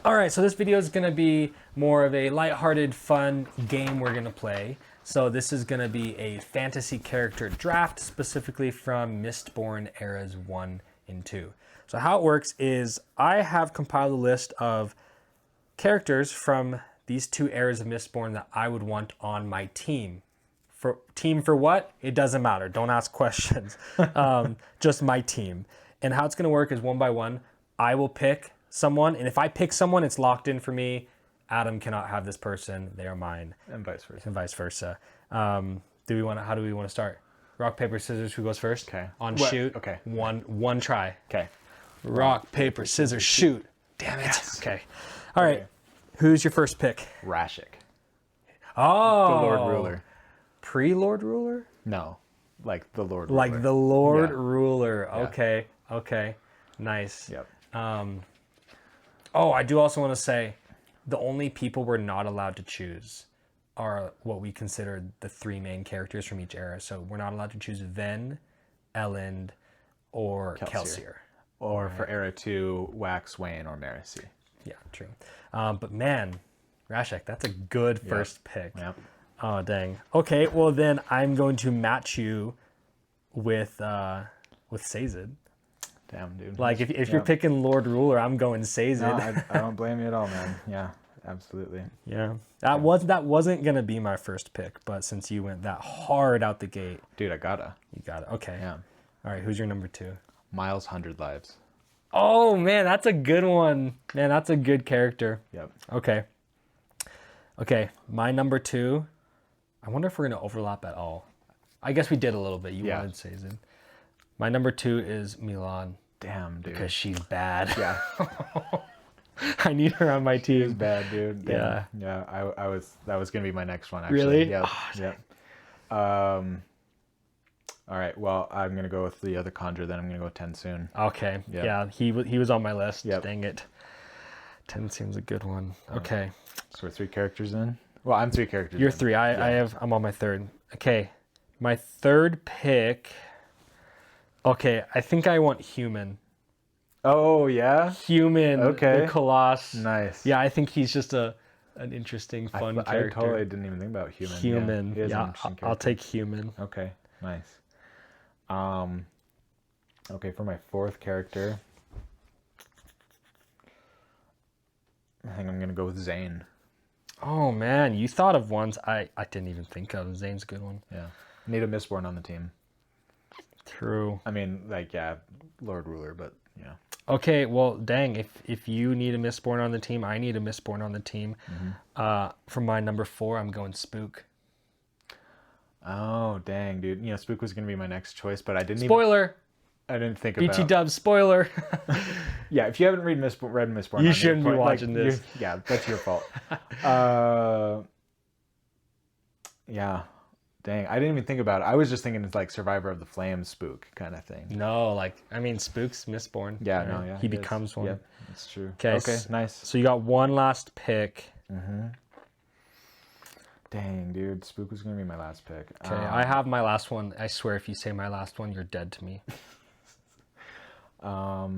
All right, so this video is going to be more of a lighthearted, fun game we're going to play. So this is going to be a fantasy character draft, specifically from Mistborn Eras 1 and 2. So how it works is I have compiled a list of characters from these two eras of Mistborn that I would want on my team. For what? It doesn't matter. Don't ask questions. Just my team. And how it's going to work is one by one. I will pick someone, and if I pick someone, it's locked in for me. Adam cannot have this person; they are mine, and vice versa. And vice versa. How do we want to start? Rock, paper, scissors. Who goes first? Okay. On shoot. Okay. One try. Okay. Rock, paper, scissors, shoot. Damn it. Yes. Okay. All right. Okay. Who's your first pick? Rashik. Oh. The Lord Ruler. Pre-Lord Ruler? No. Like the Lord Ruler. Like the Lord Ruler. Okay. Yeah. Okay. Nice. Yep. Oh, I do also want to say the only people we're not allowed to choose are what we consider the three main characters from each era. So we're not allowed to choose Ven, Elend, or Kelsier. Or for Era 2, Wax, Wayne, or Marasi. Yeah, true. But man, Rashek, that's a good first pick. Yep. Oh, dang. Okay, well then I'm going to match you with Sazed. Damn, dude. Like if you're picking Lord Ruler, I'm going Sazed. No, I don't blame you at all, man. Yeah, absolutely. Yeah. That wasn't gonna be my first pick, but since you went that hard out the gate. Dude, I gotta. You got it. Okay. Yeah. All right, who's your number 2? Miles 100 Lives. Oh man, that's a good one. Man, that's a good character. Yep. Okay. Okay, my number 2. I wonder if we're gonna overlap at all. I guess we did a little bit. You wanted Sazed. My number 2 is Milan. Damn, dude. Because she's bad. Yeah. I need her on my team. She's bad, dude. Yeah. Yeah. That was gonna be my next one, actually. Really? Yep. Oh, yep. All right. Well, I'm gonna go with the other conjure. Then I'm gonna go Tensoon. Okay. Yep. Yeah. He was on my list. Yep. Dang it. 10 seems a good one. Okay. So we're 3 characters in. Well, I'm 3 characters. You're 3. I'm on my 3rd. Okay. My 3rd pick. Okay, I think I want Human. Oh yeah. Human. Okay. The Colossus. Nice. Yeah, I think he's just an interesting, fun character. I totally didn't even think about Human. Human. Yeah, Yeah, I'll take Human. Okay. Nice. Okay, for my 4th character, I think I'm gonna go with Zane. Oh man, you thought of ones I didn't even think of. Zane's a good one. Yeah. Need a Mistborn on the team. True. I mean, like, yeah, Lord Ruler, but yeah. Okay, well, dang, if you need a Mistborn on the team, I need a Mistborn on the team. Mm-hmm. For my number 4, I'm going Spook. Oh, dang, dude. You know, Spook was gonna be my next choice, but I didn't Spoiler! I didn't think about... BT Dubs, spoiler! Yeah, if you haven't read Mistborn... You shouldn't be watching this. Yeah, that's your fault. Yeah. Dang, I didn't even think about it. I was just thinking it's like Survivor of the Flames Spook kind of thing. No, Spook's Mistborn. Yeah, right? no, yeah. He becomes one. Yep, that's true. Okay, nice. So you got one last pick. Mm-hmm. Dang, dude. Spook was going to be my last pick. Okay, I have my last one. I swear if you say my last one, you're dead to me. I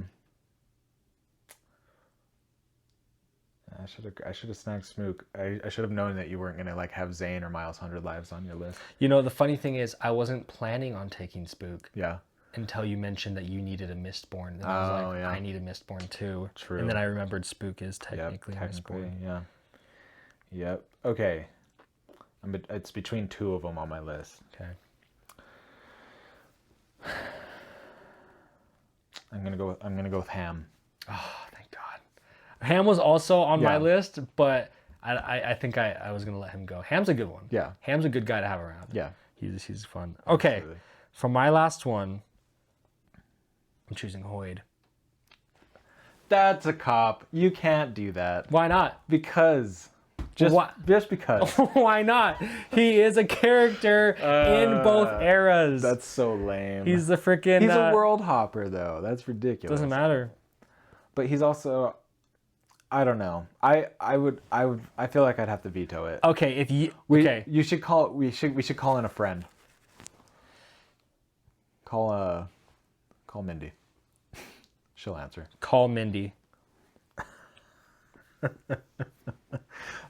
should have snagged Spook. I should have known that you weren't going to like have Zane or Miles 100 Lives on your list. You know, the funny thing is I wasn't planning on taking Spook. Yeah. Until you mentioned that you needed a Mistborn. And I was like, yeah. I need a Mistborn too. True. And then I remembered Spook is technically Mistborn. Yeah. Yep. Okay. It's between 2 of them on my list. Okay. I'm gonna go with Ham. Oh, thank God. Ham was also on my list, but I think I was gonna let him go. Ham's a good one. Yeah. Ham's a good guy to have around. Yeah. He's fun. Okay. Absolutely. For my last one, I'm choosing Hoyd. That's a cop. You can't do that. Why not? Because. Just because. Why not? He is a character in both eras. That's so lame. He's the freaking. He's a world hopper, though. That's ridiculous. Doesn't matter. But he's also. I don't know. I feel like I'd have to veto it. Okay, if you. You should call. We should call in a friend. Call Mindy. She'll answer. Call Mindy.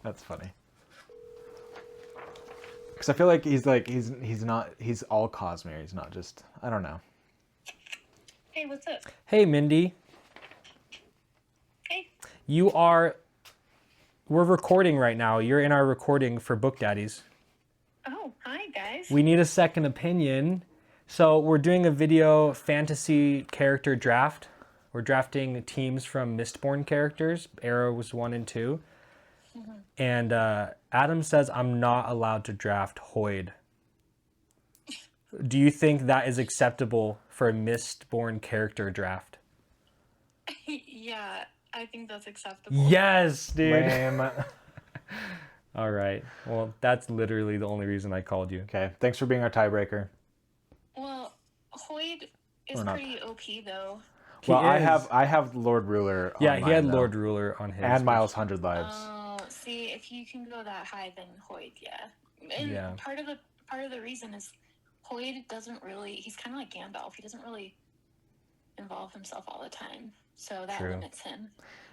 That's funny. Because I feel like he's all Cosmere. He's not just, I don't know. Hey, what's up? Hey, Mindy. Hey. We're recording right now. You're in our recording for Book Daddies. Oh, hi, guys. We need a second opinion. So we're doing a video fantasy character draft. We're drafting teams from Mistborn characters, Eras 1 and 2. Mm-hmm. And Adam says I'm not allowed to draft Hoyd. Do you think that is acceptable for a Mistborn character draft? Yeah, I think that's acceptable. Yes, dude. Lame. All right. Well, that's literally the only reason I called you. Okay. Thanks for being our tiebreaker. Well, Hoyd is pretty OP, though. Well, I have Lord Ruler on Yeah, he had mine, though. Lord Ruler on his. And Miles 100 Lives. Oh, see, if you can go that high, then Hoyd, yeah. And Yeah. part of the reason is Hoyd doesn't really, he's kind of like Gandalf. He doesn't really involve himself all the time. So that limits him.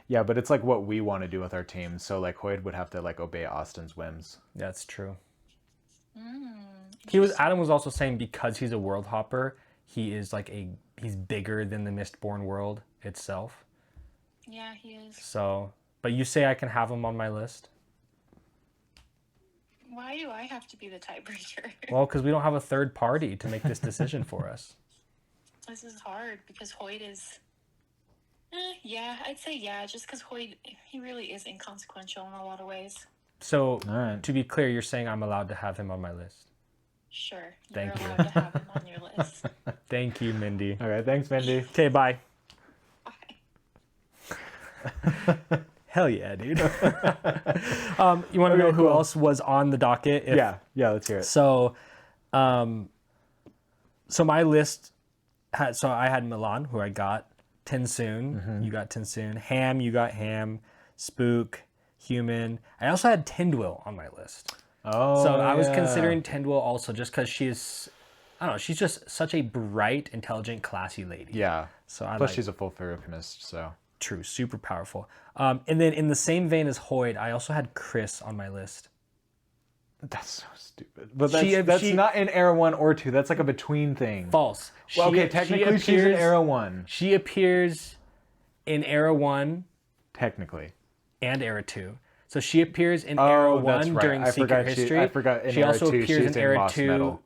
Yeah, but it's like what we want to do with our team. So like Hoyd would have to like obey Austin's whims. That's true. Adam was also saying because he's a world hopper, he's bigger than the Mistborn world itself. Yeah, he is. So, but you say I can have him on my list? Why do I have to be the tiebreaker? Well, because we don't have a third party to make this decision for us. This is hard because Hoyd is... yeah, I'd say yeah, just because Hoyd, he really is inconsequential in a lot of ways. So, right. To be clear, you're saying I'm allowed to have him on my list? Sure. Thank you. You're allowed to have him on your list. Thank you, Mindy. All right, thanks, Mindy. Okay, bye. Bye. Hell yeah, dude. You want to know who else was on the docket? Yeah, let's hear it. So, my list had, so I had Milan, who I got, Tensoon, you got Tensoon, Ham, you got Ham, Spook, Human. I also had Tindwyl on my list. Oh, so I was considering Tindwyl also just because she's, I don't know, she's just such a bright, intelligent, classy lady. Yeah. So Plus she's a full Ferrochemist, so. True, super powerful. And then in the same vein as Hoyd, I also had Chris on my list. That's so stupid. But that's not in Era 1 or 2. That's like a between thing. False. Well, okay, technically she's in Era 1. She appears in Era 1. Technically. And Era 2. So she appears in Era 1 during Secret History. I forgot in she Era also 2 appears in Era Lost 2. Metal.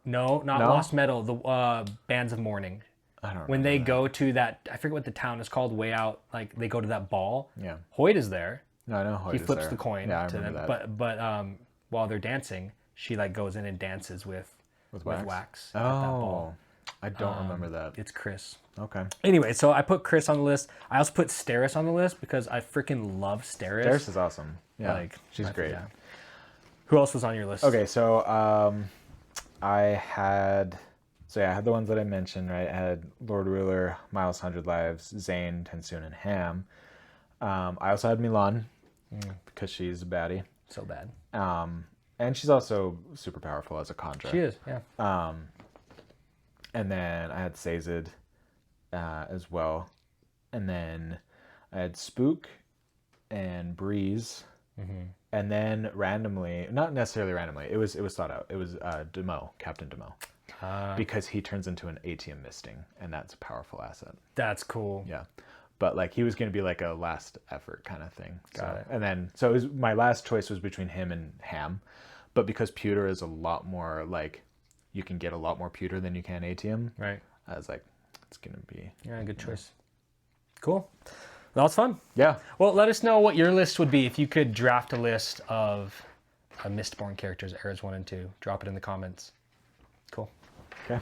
No, not Lost Metal. The Bands of Mourning. I don't know. When they go to that, I forget what the town is called, way out, like they go to that ball. Yeah. Hoyd is there. No, I know Hoyd is there. He flips the coin to them. That. But while they're dancing, she like goes in and dances with wax at that ball. I don't remember that. It's Chris. Okay. Anyway, so I put Chris on the list. I also put Steris on the list because I freaking love Steris. Steris is awesome. Yeah, she's great. Yeah. Who else was on your list? Okay, so I had the ones that I mentioned, right? I had Lord Ruler, Miles 100 Lives, Zane, Tensoon, and Ham. I also had Milan because she's a baddie. So bad. And she's also super powerful as a Kandra. She is, yeah. And then I had Sazed as well. And then I had Spook and Breeze. And then randomly, not necessarily randomly, it was thought out. It was Demo, Captain Demo. Because he turns into an ATM misting, and that's a powerful asset. That's cool. Yeah. But like he was going to be like a last effort kind of thing. Got it. And then, so it was, my last choice was between him and Ham. But because pewter is a lot more like, you can get a lot more pewter than you can ATM. Right. I was like, it's going to be. Yeah, good choice. Cool. That was fun. Yeah. Well, let us know what your list would be if you could draft a list of Mistborn characters, Eras 1 and 2. Drop it in the comments. Cool. Okay.